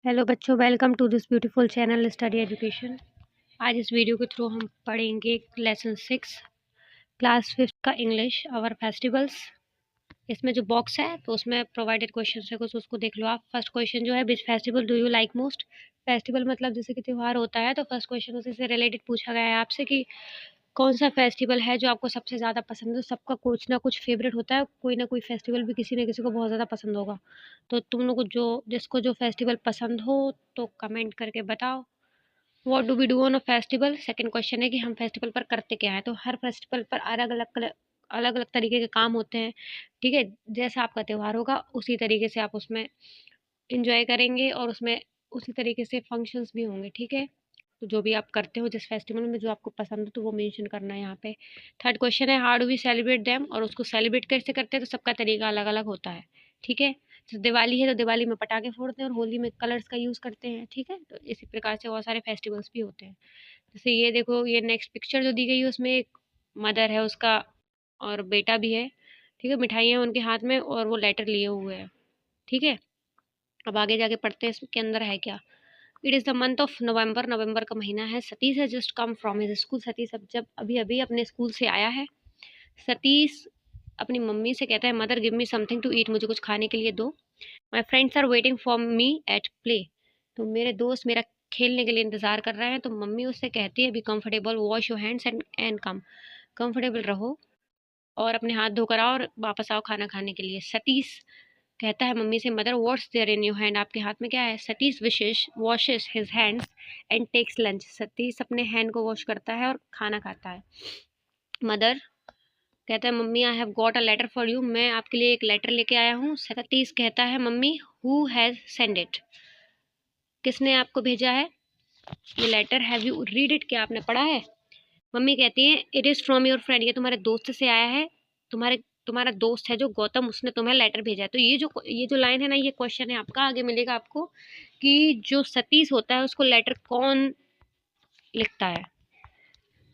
Hello बच्चों, welcome to this beautiful channel study education. आज इस वीडियो के थ्रू हम पढ़ेंगे लेसन 6 क्लास 5 का इंग्लिश आवर फेस्टिवल्स। इसमें जो बॉक्स है तो उसमें प्रोवाइडेड क्वेश्चन है कुछ, उसको देख लो आप। फर्स्ट क्वेश्चन जो है, विच festival do you like most. Festival मतलब जैसे कि त्यौहार होता है, तो फर्स्ट क्वेश्चन उसी से रिलेटेड पूछा गया है आपसे कि कौन सा फेस्टिवल है जो आपको सबसे ज़्यादा पसंद है। सबका कुछ ना कुछ फेवरेट होता है, कोई ना कोई फेस्टिवल भी किसी न किसी को बहुत ज़्यादा पसंद होगा। तो तुम लोग को जो जिसको जो फेस्टिवल पसंद हो तो कमेंट करके बताओ। What do we do on a festival. Second question है कि हम फेस्टिवल पर करते क्या है। तो हर फेस्टिवल पर अलग अलग तरीके के काम होते हैं, ठीक है। जैसा आपका त्यौहार होगा उसी तरीके से आप उसमें इंजॉय करेंगे और उसमें उसी तरीके से फंक्शंस भी होंगे, ठीक है। तो जो भी आप करते हो जिस फेस्टिवल में जो आपको पसंद हो तो वो मेंशन करना है यहाँ पे। थर्ड क्वेश्चन है, how do we celebrate them. और उसको सेलिब्रेट कैसे करते हैं तो सबका तरीका अलग अलग होता है, ठीक है। तो दिवाली है तो दिवाली में पटाखे फोड़ते हैं और होली में कलर्स का यूज़ करते हैं, ठीक है। तो इसी प्रकार से बहुत सारे फेस्टिवल्स भी होते हैं। जैसे ये देखो, ये नेक्स्ट पिक्चर जो दी गई है उसमें एक मदर है उसका और बेटा भी है, ठीक है। मिठाइयाँ उनके हाथ में और वो लेटर लिए हुए हैं, ठीक है। अब आगे जाके पढ़ते हैं इसके अंदर है क्या। It is the month of November. नवंबर का महीना है। सतीश है just come from his school. Satish अब जब अभी अभी अपने स्कूल से आया है। सतीश अपनी मम्मी से कहता है, mother give me something to eat, मुझे कुछ खाने के लिए दो। My friends are waiting for me at play, तो मेरे दोस्त मेरा खेलने के लिए इंतज़ार कर रहे हैं। तो मम्मी उससे कहती है, be comfortable, wash your hands and come, comfortable रहो और अपने हाथ धोकर आओ और वापस आओ खाना खाने के लिए। सतीश कहता है मम्मी से, mother what's there in your hand, आपके हाथ में क्या है। सतीश विशेष washes his hands and takes lunch. Satish अपने हैंड को वॉश करता है और खाना खाता है। मदर कहता है, mummy I have got a letter for you, मैं आपके लिए एक लेटर लेके आया हूँ। सतीश कहता है, mummy who has send it, किसने आपको भेजा है ये letter. Have you read it, क्या आपने पढ़ा है। मम्मी कहती है, it is from your friend, ये तुम्हारे दोस्त से आया है। तुम्हारा दोस्त है जो गौतम, उसने तुम्हें लेटर भेजा है। तो ये जो लाइन है ना, ये क्वेश्चन है आपका, आगे मिलेगा आपको कि जो सतीश होता है उसको लेटर कौन लिखता है।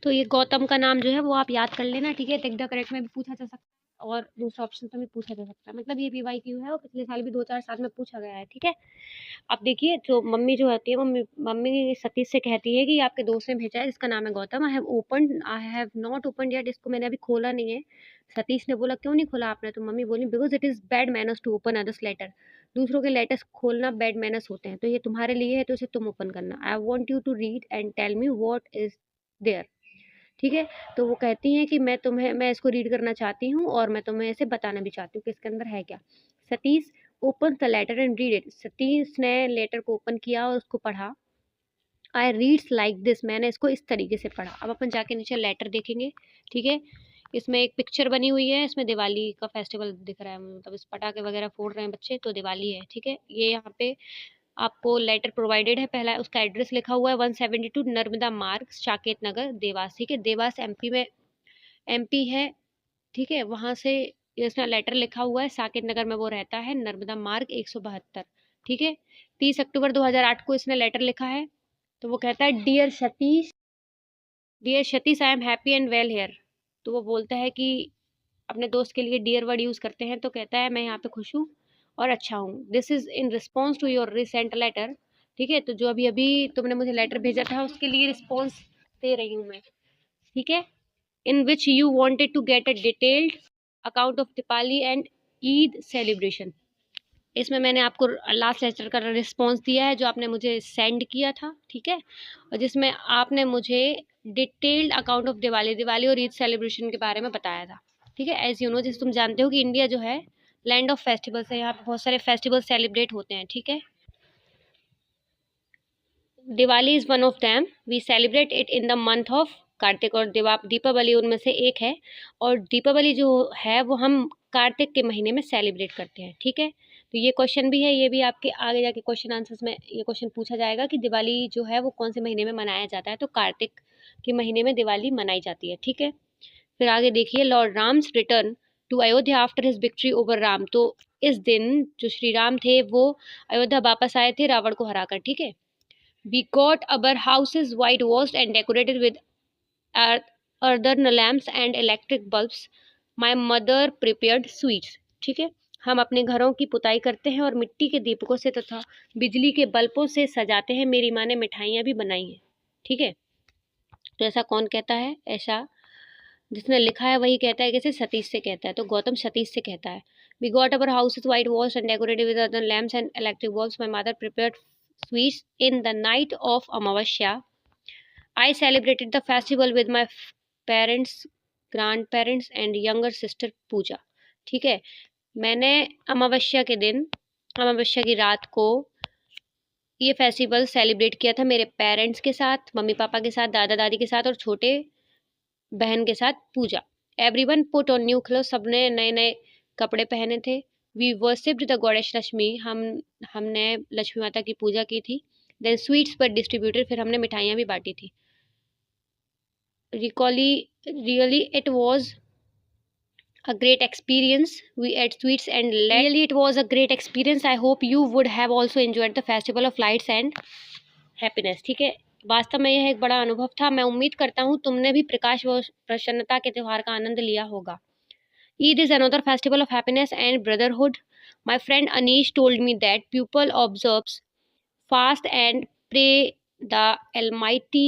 तो ये गौतम का नाम जो है वो आप याद कर लेना, ठीक है। टिक द करेक्ट में भी पूछा जा सकता है और दूसरा ऑप्शन में भी पूछा जा सकता है। मतलब ये PYQ है और पिछले साल भी 2-4 साल में पूछा गया है, ठीक है। अब देखिए, जो मम्मी जो होती है, मम्मी मम्मी सतीश से कहती है कि आपके दोस्त ने भेजा है जिसका नाम है Gautam. I have not open yet, इसको मैंने अभी खोला नहीं है। सतीश ने बोला, क्यों नहीं खोला आपने। तो मम्मी बोली, because it is bad manners to open others letter, दूसरों के लेटर्स खोलना बैड मैनर्स होते हैं। तो ये तुम्हारे लिए है तो इसे तुम ओपन करना। I want you to read and tell me what is there, ठीक है। तो वो कहती हैं कि मैं इसको रीड करना चाहती हूँ और मैं तुम्हें इसे बताना भी चाहती हूँ कि इसके अंदर है क्या। Satish open the letter and read it, Satish ने लेटर को ओपन किया और उसको पढ़ा। आई रीड्स लाइक दिस, मैंने इसको इस तरीके से पढ़ा। अब अपन जाके नीचे लेटर देखेंगे, ठीक है। इसमें एक पिक्चर बनी हुई है, इसमें दिवाली का फेस्टिवल दिख रहा है, मतलब इस पटाखे वगैरह फोड़ रहे हैं बच्चे, तो दिवाली है, ठीक है। ये यहाँ पे आपको लेटर प्रोवाइडेड है। पहला उसका एड्रेस लिखा हुआ है, 172 नर्मदा मार्ग, साकेत नगर, देवास, ठीक है। देवास MP में, MP है, ठीक है। वहाँ से इसमें लेटर लिखा हुआ है, साकेत नगर में वो रहता है, नर्मदा मार्ग 172, ठीक है। 30 अक्टूबर 2008 को इसने लेटर लिखा है। तो वो कहता है, dear Satish I am happy and well here. तो वो बोलता है कि अपने दोस्त के लिए डियर वर्ड यूज़ करते हैं, तो कहता है, मैं यहाँ पे खुश हूँ और अच्छा हूँ। This is in response to your recent letter, ठीक है। तो जो अभी अभी तुमने मुझे लेटर भेजा था उसके लिए रिस्पॉन्स दे रही हूँ मैं, ठीक है। In which you wanted to get a detailed account of Deepawali and Eid celebration. इसमें मैंने आपको लास्ट लेटर का रिस्पॉन्स दिया है जो आपने मुझे सेंड किया था, ठीक है। और जिसमें आपने मुझे डिटेल्ड अकाउंट ऑफ दिवाली और ईद सेलिब्रेशन के बारे में बताया था, ठीक है। एज यू नो, जैसे तुम जानते हो कि इंडिया जो है लैंड ऑफ फेस्टिवल्स है, यहाँ पे बहुत सारे फेस्टिवल सेलिब्रेट होते हैं, ठीक है। Diwali is one of them, we celebrate it in the month of Kartik, और दीपावली उनमें से एक है। और दीपावली जो है वो हम कार्तिक के महीने में सेलिब्रेट करते हैं, ठीक है। तो ये क्वेश्चन भी है, ये भी आपके आगे जाके क्वेश्चन आंसर्स में ये क्वेश्चन पूछा जाएगा कि दिवाली जो है वो कौन से महीने में मनाया जाता है। तो कार्तिक के महीने में दिवाली मनाई जाती है, ठीक है। फिर आगे देखिए, lord Ram's return to Ayodhya after his victory over Ram. तो इस दिन जो श्री राम थे वो अयोध्या वापस आए थे रावण को हराकर, ठीक है। We got our houses whitewashed and decorated with earthen lamps and electric bulbs. My mother prepared sweets, ठीक है। हम अपने घरों की पुताई करते हैं और मिट्टी के दीपकों से तथा बिजली के बल्बों से सजाते हैं। मेरी माँ ने मिठाइयाँ भी बनाई हैं। ठीक है, तो ऐसा कौन कहता है? ऐसा जिसने लिखा है वही कहता है, कैसे? सतीश से कहता है। तो गौतम सतीश से कहता है। We got our house is white wash and decorated with other lamps and electric bulbs. My mother prepared sweets in the night of Amavasya. I celebrated the festival with my parents, grandparents and younger sister पूजा। ठीक है, मैंने अमावस्या के दिन, अमावस्या की रात को ये festival celebrate किया था मेरे पेरेंट्स के साथ, मम्मी पापा के साथ, दादा दादी के साथ और छोटे बहन के साथ Puja. Everyone put on new cloth, सबने नए नए कपड़े पहने थे। We worshipped the goddess Lakshmi, हमने लक्ष्मी माता की पूजा की थी। देन स्वीट्स वर डिस्ट्रीब्यूटेड, फिर हमने मिठाइयाँ भी बांटी थी। Really it was a great experience. We ate sweets and really it was a great experience. I hope you would have also enjoyed the festival of lights and happiness. ठीक है, वास्तव में यह एक बड़ा अनुभव था। मैं उम्मीद करता हूँ तुमने भी प्रकाश व प्रसन्नता के त्योहार का आनंद लिया होगा। Eid is another festival of happiness and brotherhood. My friend Anish told me that people observes fast and pray the Almighty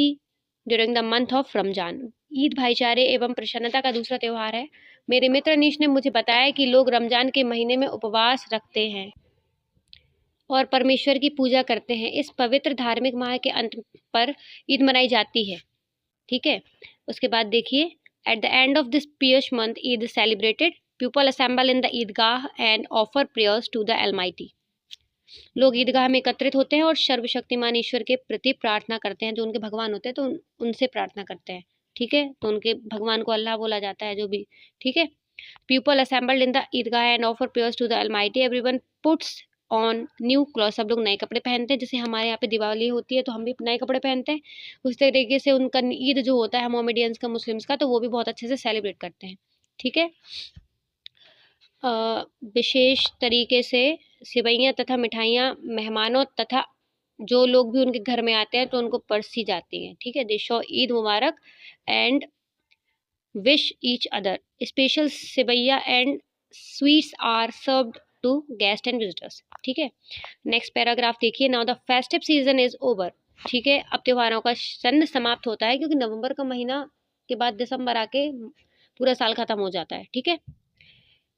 during the month of Ramzan. Eid भाईचारे एवं प्रसन्नता का दूसरा त्यौहार है। मेरे मित्र अनीश ने मुझे बताया कि लोग रमजान के महीने में उपवास रखते हैं और परमेश्वर की पूजा करते हैं। इस पवित्र धार्मिक माह के अंत पर ईद मनाई जाती है। ठीक है, उसके बाद देखिए, at the end of this pious month Eid celebrated, people assemble in the Eidgah and offer prayers to the almighty. लोग ईदगाह में एकत्रित होते हैं और सर्वशक्तिमान ईश्वर के प्रति प्रार्थना करते हैं। जो उनके भगवान होते हैं तो उनसे प्रार्थना करते हैं। ठीक है, तो उनके भगवान को अल्लाह बोला जाता है, जो भी। ठीक है, people assembled in the Eidgah and offer prayers to the almighty. Everyone puts on new cloth, सब लोग नए कपड़े पहनते हैं। जैसे हमारे यहाँ पे दिवाली होती है तो हम भी नए कपड़े पहनते हैं, उस तरीके से उनका ईद जो होता है मोमेडियंस का, मुस्लिम्स का, तो वो भी बहुत अच्छे से सेलिब्रेट करते हैं। ठीक है, विशेष तरीके से सेवइयाँ तथा मिठाइयाँ मेहमानों तथा जो लोग भी उनके घर में आते हैं तो उनको परसी जाती हैं। ठीक है, they show Eid Mubarak and wish each other. Special seviyan and sweets are served to guest and visitors. ठीक है, नेक्स्ट पैराग्राफ देखिए। Now the festive season is over. ठीक है, अब त्योहारों का सन समाप्त होता है, क्योंकि नवंबर का महीना के बाद दिसंबर आके पूरा साल खत्म हो जाता है। ठीक है,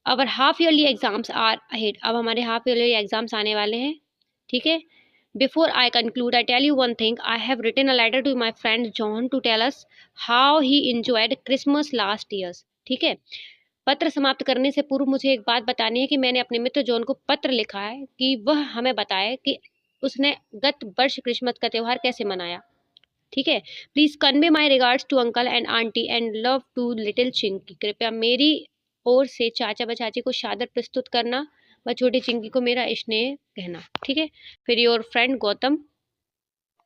our half yearly exams are ahead, अब हमारे हाफ ईयरली एग्जाम्स आने वाले हैं। ठीक है, before I conclude I tell you one thing, I have written a letter to my friend John to tell us how he enjoyed Christmas last years. ठीक है, पत्र समाप्त करने से पूर्व मुझे एक बात बतानी है कि मैंने अपने मित्र जॉन को पत्र लिखा है कि वह हमें बताए कि उसने गत वर्ष क्रिसमस का त्यौहार कैसे मनाया। ठीक है, please convey my regards to uncle and aunty and love to little Chinki. कृपया मेरी ओर से चाचा व चाची को सादर प्रस्तुत करना व छोटी चिंकी को मेरा स्नेह कहना। ठीक है, फिर योर फ्रेंड गौतम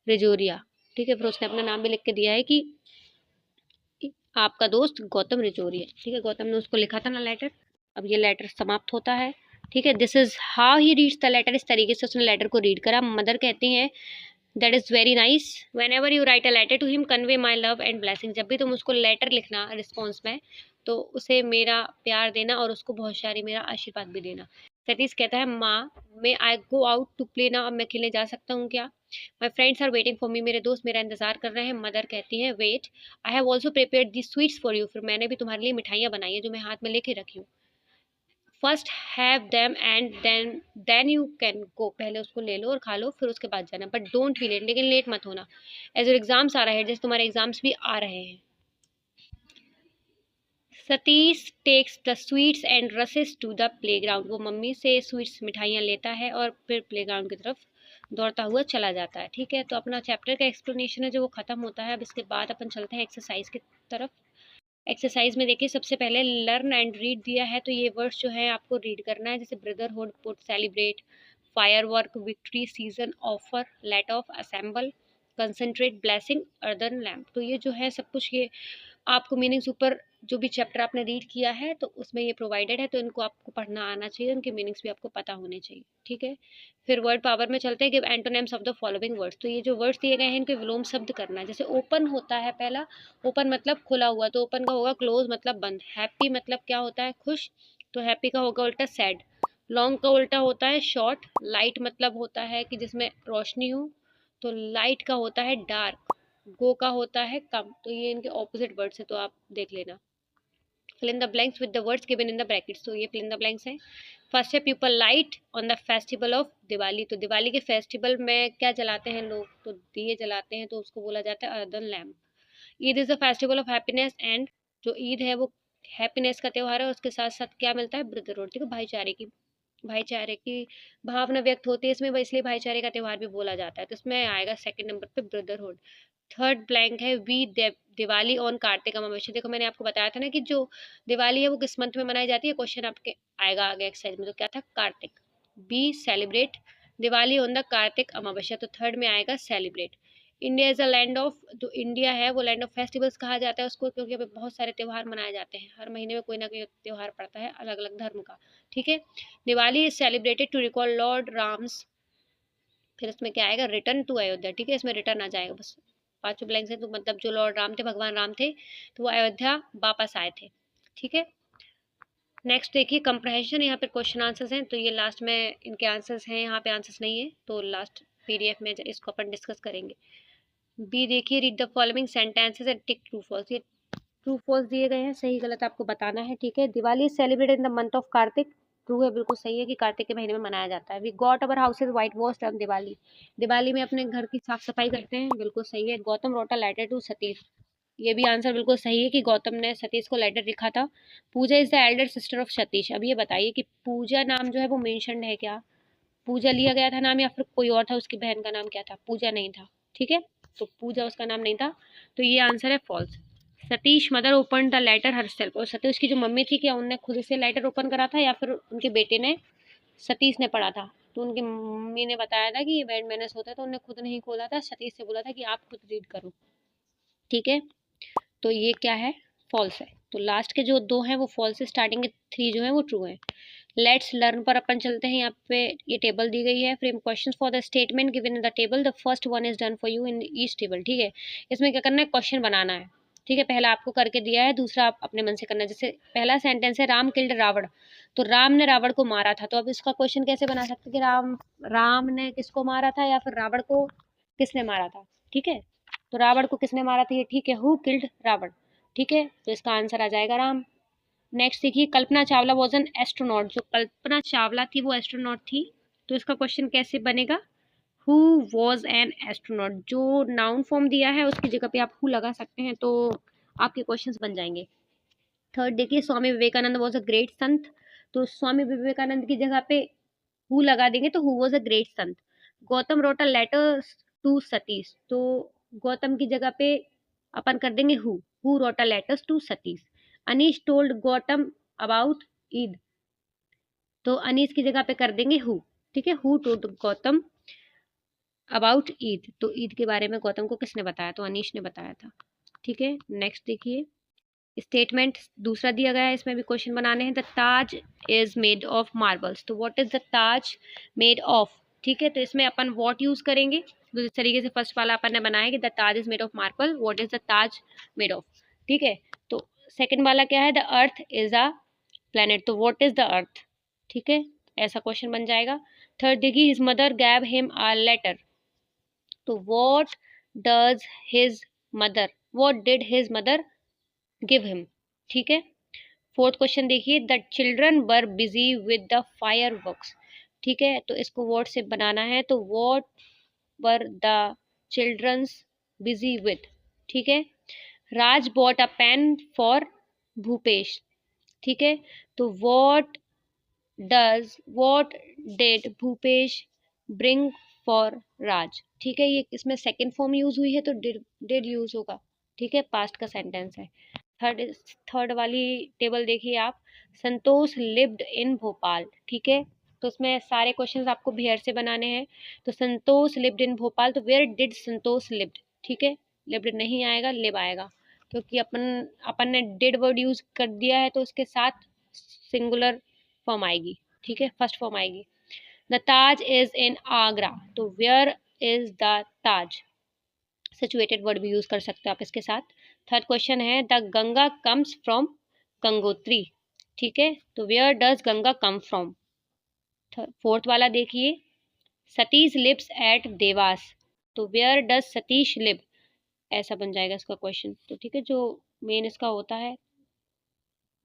रिजोरिया। ठीक है, फिर उसने अपना नाम भी लिख के दिया है कि आपका दोस्त गौतम रिजोरिया। ठीक है, गौतम ने उसको लिखा था ना लेटर। अब ये लेटर समाप्त होता है। ठीक है, this is how he reads the letter, इस तरीके से उसने लेटर को रीड करा। मदर कहती हैं that is very nice, whenever you write a letter to him convey my love and blessing. जब भी तुम उसको लेटर लिखना रिस्पॉन्स में, तो उसे मेरा प्यार देना और उसको बहुत सारी मेरा आशीर्वाद भी देना। सतीश कहता है माँ, may I go out to play ना, अब मैं खेलने जा सकता हूँ क्या? My friends are waiting for me, मेरे दोस्त मेरा इंतजार कर रहे हैं। मदर कहती हैं wait, I have also prepared the sweets for you, फिर मैंने भी तुम्हारे लिए मिठाइयाँ बनाई हैं जो मैं हाथ में लेके रखी हूँ। First have them and then you can go, पहले उसको ले लो और खा लो, फिर उसके बाद जाना, बट डोंट बी लेट, लेकिन लेट मत होना। एज योर एग्जाम्स आ रहे हैं, जैसे तुम्हारे एग्जाम्स भी आ रहे हैं। Satish takes the sweets and races to the play ground, वो मम्मी से स्वीट्स मिठाइयाँ लेता है और फिर प्ले ग्राउंड की तरफ दौड़ता हुआ चला जाता है। ठीक है, तो अपना चैप्टर का एक्सप्लेनेशन है जो वो ख़त्म होता है। अब इसके बाद अपन चलते हैं एक्सरसाइज की तरफ। एक्सरसाइज में देखिए, सबसे पहले लर्न एंड रीड दिया है, तो ये वर्ड्स जो है आपको रीड करना है, जैसे brotherhood, put, celebrate, firework, victory, season, offer, let off, assemble, concentrate, blessing, earthen lamp. तो ये जो है सब कुछ, ये आपको मीनिंग्स ऊपर जो भी चैप्टर आपने रीड किया है तो उसमें ये प्रोवाइडेड है, तो इनको आपको पढ़ना आना चाहिए, उनके मीनिंग्स भी आपको पता होने चाहिए। ठीक है, फिर वर्ड पावर में चलते हैं। Give antonyms of the following words, तो ये जो वर्ड्स दिए गए हैं इनके विलोम शब्द करना है। जैसे ओपन होता है पहला, ओपन मतलब खुला हुआ, तो ओपन का होगा क्लोज मतलब बंद। हैप्पी मतलब क्या होता है? खुश, तो हैप्पी का होगा उल्टा सैड। लॉन्ग का उल्टा होता है शॉर्ट, लाइट मतलब होता है कि जिसमें रोशनी हो, तो लाइट का होता है डार्क, गो का होता है कम। तो ये इनके ऑपोजिट वर्ड्स है, तो आप देख लेना। Fill in the blanks with the words given in the brackets, तो ये फिल इन द ब्लैंक्स है। फर्स्ट है people light on the festival of Diwali, तो दिवाली के फेस्टिवल में क्या जलाते हैं लोग, तो दिए जलाते हैं, तो उसको बोला जाता है earthen lamp. Eid is the festival of happiness and, जो ईद है वो हैप्पीनेस का त्यौहार है, उसके साथ साथ क्या मिलता है, ब्रदरहुड, ठीक है, भाईचारे की भावना व्यक्त होती है इसमें, इसलिए भाईचारे का त्यौहार भी बोला जाता है। तो इसमें आएगा सेकंड नंबर पे ब्रदरहुड। थर्ड ब्लैंक है वी दिवाली ऑन कार्तिक अमावस्या। देखो मैंने आपको बताया था ना कि जो दिवाली है वो किस मंथ में मनाई जाती है, क्वेश्चन आपके आएगा आगे एक्सरसाइज में, तो क्या था, Kartik. We celebrate Diwali on the Kartik Amavasya, तो थर्ड में आएगा celebrate. India is a land of, जो इंडिया है वो लैंड ऑफ फेस्टिवल्स कहा जाता है उसको, क्योंकि अभी बहुत सारे त्यौहार मनाए जाते हैं, हर महीने में कोई ना कोई त्यौहार पड़ता है अलग अलग धर्म का, ठीक है। Diwali is celebrated to recall lord Ram's, फिर इसमें क्या आएगा, रिटर्न टू अयोध्या, ठीक है, इसमें रिटर्न आ जाएगा बस। पांचों ब्लैंक से, तो मतलब जो लॉर्ड राम थे, भगवान राम थे, तो वो अयोध्या वापस आए थे, ठीक है। नेक्स्ट देखिए कंप्रहेंशन, यहाँ पे क्वेश्चन आंसर्स हैं, तो ये लास्ट में इनके आंसर्स हैं, यहाँ पे आंसर्स नहीं है, तो लास्ट पीडीएफ में इसको अपन डिस्कस करेंगे। बी देखिए, read the following sentences and tick true false, ये ट्रू फॉल्स दिए गए हैं, सही गलत आपको बताना है, ठीक है। Diwali is celebrated in the month of Kartik, true है, बिल्कुल सही है कि कार्तिक के महीने में मनाया जाता है। We got our houses white washed on Diwali, Diwali में अपने घर की साफ सफाई करते हैं, बिल्कुल सही है। Gautam wrote a letter to Satish, ये भी आंसर बिल्कुल सही है कि गौतम ने सतीश को लेटर लिखा था। Puja is the elder sister of Satish, अब ये बताइए कि पूजा नाम जो है वो मेंशन्ड है क्या, पूजा लिया गया था नाम, या फिर कोई और था, उसकी बहन का नाम क्या था, पूजा नहीं था, ठीक है, तो पूजा उसका नाम नहीं था, तो ये आंसर है false. Satish mother open the letter herself, और सतीश की जो मम्मी थी क्या उनने खुद से लेटर ओपन करा था, या फिर उनके बेटे ने, सतीश ने पढ़ा था। तो उनकी मम्मी ने बताया था कि ये बैड मैनर्स होता है, तो उन्होंने खुद नहीं खोला था, सतीश से बोला था कि आप खुद रीड करो, ठीक है। तो ये क्या है, फॉल्स है। तो लास्ट के जो दो हैं वो फॉल्स है, स्टार्टिंग के थ्री जो हैं वो ट्रू हैं। लेट्स लर्न पर अपन चलते हैं, यहाँ पे ये टेबल दी गई है, frame question for the statement given in the table, the first one is done for you in each table, ठीक है। इसमें क्या करना है, क्वेश्चन बनाना है, ठीक है, पहला आपको करके दिया है, दूसरा आप अपने मन से करना है। जैसे पहला सेंटेंस है राम किल्ड रावण, तो राम ने रावण को मारा था, तो अब इसका क्वेश्चन कैसे बना सकते हैं कि राम ने किसको मारा था, या फिर रावण को किसने मारा था, ठीक है। तो रावण को किसने मारा था, ये ठीक है, हु किल्ड रावण, ठीक है, तो इसका आंसर आ जाएगा राम। नेक्स्ट देखिए, Kalpana Chawla was an astronaut, जो कल्पना चावला थी वो एस्ट्रोनॉट थी, तो इसका क्वेश्चन कैसे बनेगा, हु वॉज एन एस्ट्रोनॉट, जो नाउन फॉर्म दिया है उसकी जगह पे आप हु लगा सकते हैं, तो आपके क्वेश्चंस बन जाएंगे। थर्ड देखिए, Swami Vivekananda was a great संत, तो स्वामी विवेकानंद की जगह पे हु लगा देंगे, तो who was a great saint. Gautam wrote a letter to Satish, तो गौतम की जगह पे अपन कर देंगे who wrote a letters to Satish. Anish told Gautam about Eid, तो अनीस की जगह पे कर देंगे हु, ठीक है, who told Gautam about Eid, तो ईद के बारे में गौतम को किसने बताया, तो अनीश ने बताया था, ठीक है। नेक्स्ट देखिए, स्टेटमेंट दूसरा दिया गया है, इसमें भी क्वेश्चन बनाने हैं। The Taj is made of marbles, तो what is the Taj made of, ठीक है, तो इसमें अपन व्हाट यूज करेंगे, तो इस तरीके से फर्स्ट वाला अपन ने बनाया कि the Taj is made of marble, what is the Taj made of, ठीक है। तो सेकंड वाला क्या है, the earth is a planet, तो व्हाट इज द अर्थ, ठीक है, ऐसा क्वेश्चन बन जाएगा। थर्ड देखिए, his mother gave him a letter, तो what does his mother, what did his mother give him, ठीक है। फोर्थ क्वेश्चन देखिए, the children were busy with the fire works, ठीक है, तो इसको वर्ड से बनाना है, तो what were the childrens busy with, ठीक है। Raj bought a pen for Bhupesh, ठीक है, तो what did Bhupesh bring for Raj, ठीक है, ये इसमें सेकंड फॉर्म यूज हुई है, तो डिड यूज होगा, ठीक है, पास्ट का सेंटेंस है। थर्ड थर्ड वाली टेबल देखिए आप, संतोष लिव्ड इन भोपाल, ठीक है, तो उसमें सारे क्वेश्चंस आपको बिहार से बनाने हैं। तो संतोष लिव्ड इन भोपाल, तो वेयर डिड संतोष लिव्ड, ठीक है, लिव्ड नहीं आएगा, लिव आएगा, क्योंकि अपन ने डिड वर्ड यूज कर दिया है, तो उसके साथ सिंगुलर फॉर्म आएगी, ठीक है, फर्स्ट फॉर्म आएगी। The Taj is in Agra, तो where is the Taj, situated word भी यूज कर सकते हो आप इसके साथ। थर्ड क्वेश्चन है, the Ganga comes from Gangotri, ठीक है, तो where does Ganga come from, fourth वाला देखिए, सतीश लिव्स एट देवास, तो वेयर डज सतीश लिव, ऐसा बन जाएगा इसका क्वेश्चन। तो ठीक है, जो मेन इसका होता है,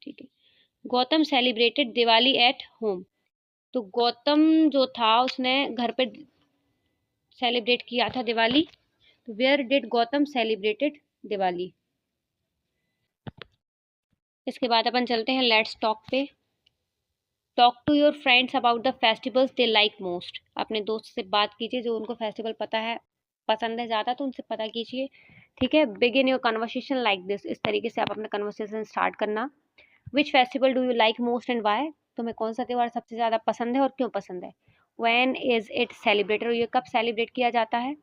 ठीक है। Gautam celebrated Diwali at home, तो गौतम जो था उसने घर पे सेलिब्रेट किया था दिवाली, तो where did Gautam celebrated Diwali. इसके बाद अपन चलते हैं लेट्स टॉक पे। Talk to your friends about the festivals they like most, अपने दोस्त से बात कीजिए जो उनको फेस्टिवल पसंद है ज़्यादा, तो उनसे पता कीजिए, ठीक है। Begin your conversation like this, इस तरीके से आप अपना कन्वर्सेशन स्टार्ट करना। Which festival do you like most and why, तुम्हें कौन सा त्यौहार सबसे ज़्यादा पसंद है और क्यों पसंद है। व्हेन इज इट सेलिब्रेटेड, ये कब सेलिब्रेट किया जाता है।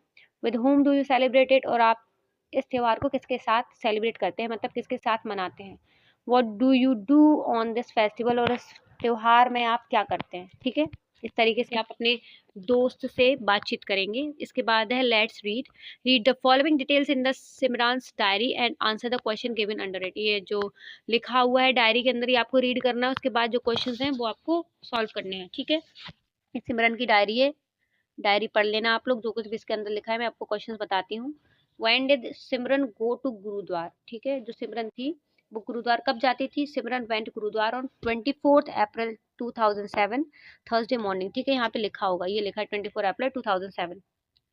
With home do you celebrate it, और आप इस त्यौहार को किसके साथ सेलिब्रेट करते हैं, मतलब किसके साथ मनाते हैं। What do you do on this festival, और इस त्योहार में आप क्या करते हैं, ठीक है। इस तरीके से आप अपने दोस्त से बातचीत करेंगे। इसके बाद है let's read the following details in the Simran's diary and answer the question given under it, ये जो लिखा हुआ है डायरी के अंदर ये आपको रीड करना है, उसके बाद जो क्वेश्चंस हैं वो आपको सॉल्व करने हैं, ठीक है। सिमरन की डायरी है, डायरी पढ़ लेना आप लोग, जो कुछ भी इसके अंदर लिखा है मैं आपको क्वेश्चंस बताती हूँ। When did Simran go to gurdwara, ठीक है, जो सिमरन थी वो गुरुद्वार कब जाती थी। Simran went gurdwara on 24 April 2007 Thursday morning, ठीक है, यहाँ पे लिखा होगा, ये लिखा है 24 अप्रैल 2007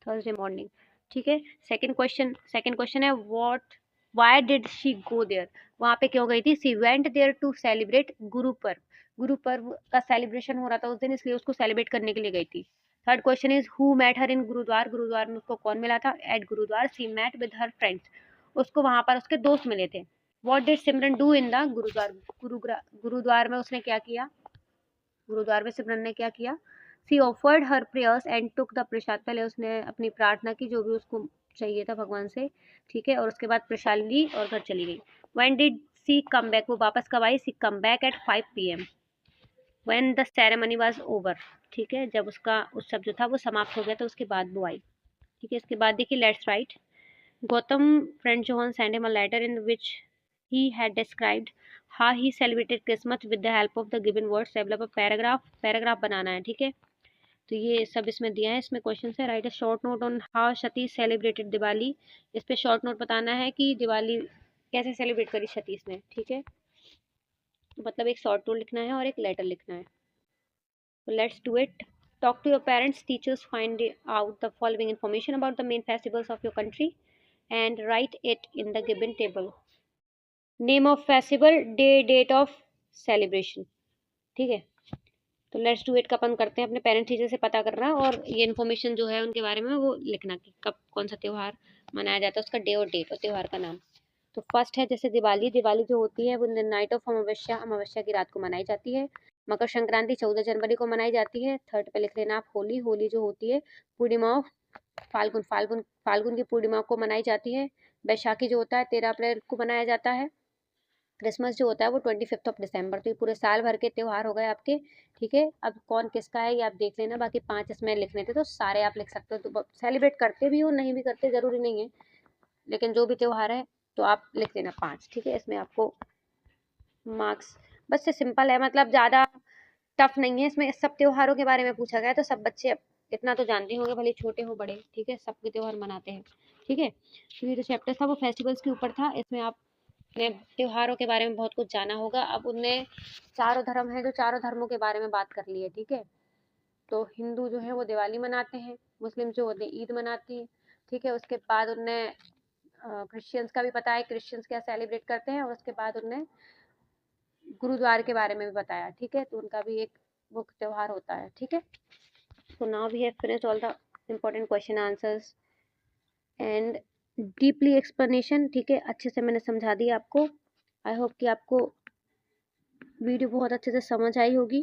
थर्सडे मॉर्निंग, ठीक है। सेकंड क्वेश्चन है what why did she go there, वहाँ पे क्यों गई थी। She went there to celebrate Guru Parv का सेलिब्रेशन हो रहा था उस दिन, इसलिए उसको सेलिब्रेट करने के लिए गई थी। Third question is who met her in gurdwara में उसको कौन मिला था। At gurdwara she met with her friends, उसको वहां पर उसके दोस्त मिले थे। What did Simran do in the gurdwara में उसने क्या किया, गुरुद्वार में सिमरन ने क्या किया। She offered her prayers and took the prasad, पहले उसने अपनी प्रार्थना की जो भी उसको चाहिए था भगवान से, ठीक है, और उसके बाद प्रसाद ली और घर चली गई। When did she come back, वो वापस कब आई। She come back at 5 PM when the ceremony was over, ठीक है, जब उसका उत्सव जो था वो समाप्त हो गया तो उसके बाद वो आई, ठीक है। इसके बाद देखिए let's write. Gautam friend John send him a letter in which he had described how he celebrated Christmas with the help of the given words, develop a paragraph बनाना है, ठीक है। तो ये सब इसमें दिया है, इसमें क्वेश्चन है। Right a short note on how Satish celebrated Diwali, इस पे शॉर्ट नोट बताना है कि दिवाली कैसे सेलिब्रेट करी सतीश ने, ठीक है। तो मतलब एक शॉर्ट नोट लिखना है और एक लेटर लिखना है। तो let's do it. Talk to your parents teachers, find out the following information about the main festivals of your country and write it in the given table. Name of festival, day, date of celebration, ठीक है। तो let's do it का अपन करते हैं, अपने parents teacher से पता करना और ये इन्फॉर्मेशन जो है उनके बारे में वो लिखना कि कब कौन सा त्यौहार मनाया जाता है, उसका डे और डेट और त्यौहार का नाम। तो फर्स्ट है जैसे दिवाली जो होती है वो नाइट ऑफ अमावस्या की रात को मनाई जाती है। मकर संक्रांति 14 जनवरी को मनाई जाती है। थर्ड पे लिख लेना आप होली जो होती है पूर्णिमा ऑफ फाल्गुन की पूर्णिमा को मनाई जाती है। बैसाखी जो होता है 13 अप्रैल को मनाया जाता है। क्रिसमस जो होता है वो 25 दिसंबर। तो ये पूरे साल भर के त्यौहार हो गए आपके, ठीक है। अब कौन किसका है ये आप देख लेना, बाकी 5 इसमें लिखने थे तो सारे आप लिख सकते हो। तो सेलिब्रेट करते भी हो नहीं भी करते ज़रूरी नहीं है, लेकिन जो भी त्यौहार है तो आप लिख लेना 5, ठीक है। इसमें आपको मार्क्स बस से सिंपल है, मतलब ज़्यादा टफ नहीं है। इसमें सब त्योहारों के बारे में पूछा गया है तो सब बच्चे इतना तो जानते होंगे, भले छोटे हो बड़े, ठीक है, सबके त्यौहार मनाते हैं, ठीक है। तो ये जो चैप्टर था वो फेस्टिवल्स के ऊपर था, इसमें आपने त्योहारों के बारे में बहुत कुछ जाना होगा। अब उनने चारों धर्म है जो चारों धर्मों के बारे में बात कर ली है, ठीक है। तो हिंदू जो है वो दिवाली मनाते हैं, मुस्लिम जो होते हैं ईद मनाती है, ठीक है। उसके बाद उनने क्रिश्चियंस का भी बताया, क्रिश्चियंस क्या सेलिब्रेट करते हैं, और उसके बाद उनने गुरुद्वार के बारे में भी बताया, ठीक है। तो उनका भी एक वो त्यौहार होता है, ठीक है। So now we have finished all the important question answers and deeply explanation, ठीक है। अच्छे से मैंने समझा दिया आपको। आई होप कि आपको वीडियो बहुत अच्छे से समझ आई होगी।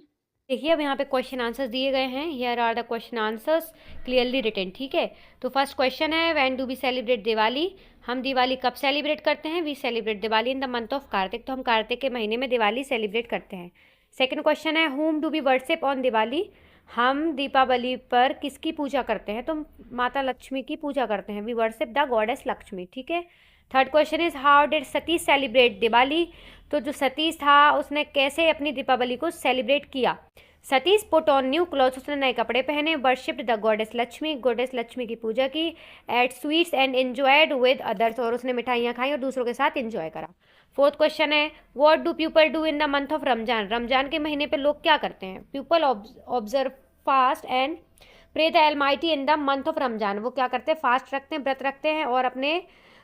देखिए अब यहाँ पे क्वेश्चन आंसर्स दिए गए हैं। Here are the question answers clearly written, ठीक है। तो फर्स्ट क्वेश्चन है when do we celebrate Diwali, हम दिवाली कब सेलिब्रेट करते हैं। We celebrate Diwali in the month of Kartik, तो हम कार्तिक के महीने में दिवाली सेलिब्रेट करते हैं। सेकंड क्वेश्चन है whom do we worship on Diwali, हम दीपावली पर किसकी पूजा करते हैं, तो माता लक्ष्मी की पूजा करते हैं। We worship the goddess Lakshmi, ठीक है। Third question is how did Satish celebrate Diwali, तो जो सतीश था उसने कैसे अपनी दीपावली को सेलिब्रेट किया। Satish put on new clothes, उसने नए कपड़े पहने। Worshipped the goddess Lakshmi, goddess Lakshmi की पूजा की। Ate sweets and enjoyed with others, और उसने मिठाइयाँ खाई और दूसरों के साथ एंजॉय करा। फोर्थ क्वेश्चन है what do people do in the month of Ramzan, Ramzan के महीने पे लोग क्या करते हैं। People observe fast and pray the almighty in the month of Ramzan, वो क्या करते हैं, फास्ट रखते हैं, व्रत रखते हैं, और अपने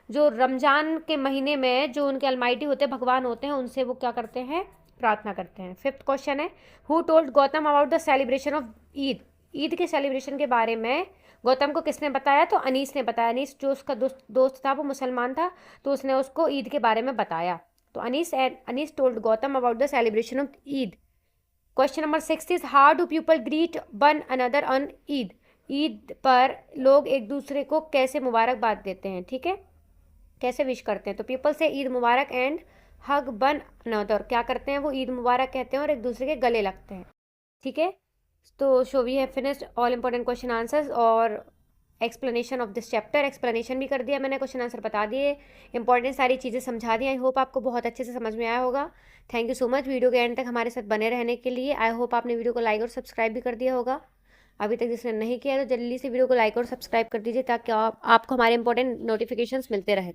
जो रमजान के महीने में जो उनके अलमाइटी होते हैं, भगवान होते हैं, उनसे वो क्या करते हैं, प्रार्थना करते हैं। फिफ्थ क्वेश्चन है who told Gautam about the celebration of Eid, Eid के सेलिब्रेशन के बारे में गौतम को किसने बताया, तो अनीस ने बताया। अनीस जो उसका दोस्त था वो मुसलमान था, तो उसने उसको ईद के बारे में बताया। तो Anis told Gautam about the celebration of Eid. Question number 6 is how do people greet one another on Eid, Eid पर लोग एक दूसरे को कैसे मुबारकबाद देते हैं, ठीक है, कैसे विश करते हैं। तो पीपल से Eid Mubarak and hug one another, क्या करते हैं वो, ईद मुबारक कहते हैं और एक दूसरे के गले लगते हैं, ठीक है। तो so we have finished all important question answers और explanation of this chapter, explanation भी कर दिया मैंने, क्वेश्चन आंसर बता दिए, इंपॉर्टेंट सारी चीज़ें समझा दी। आई होप आपको बहुत अच्छे से समझ में आया होगा। Thank you so much video के एंड तक हमारे साथ बने रहने के लिए। आई होप आपने वीडियो को लाइक और सब्सक्राइब भी कर दिया होगा। अभी तक जिसने नहीं किया तो जल्दी से वीडियो को लाइक और सब्सक्राइब कर दीजिए ताकि आपको हमारे इंपॉर्टेंट नोटिफिकेशंस मिलते रहे।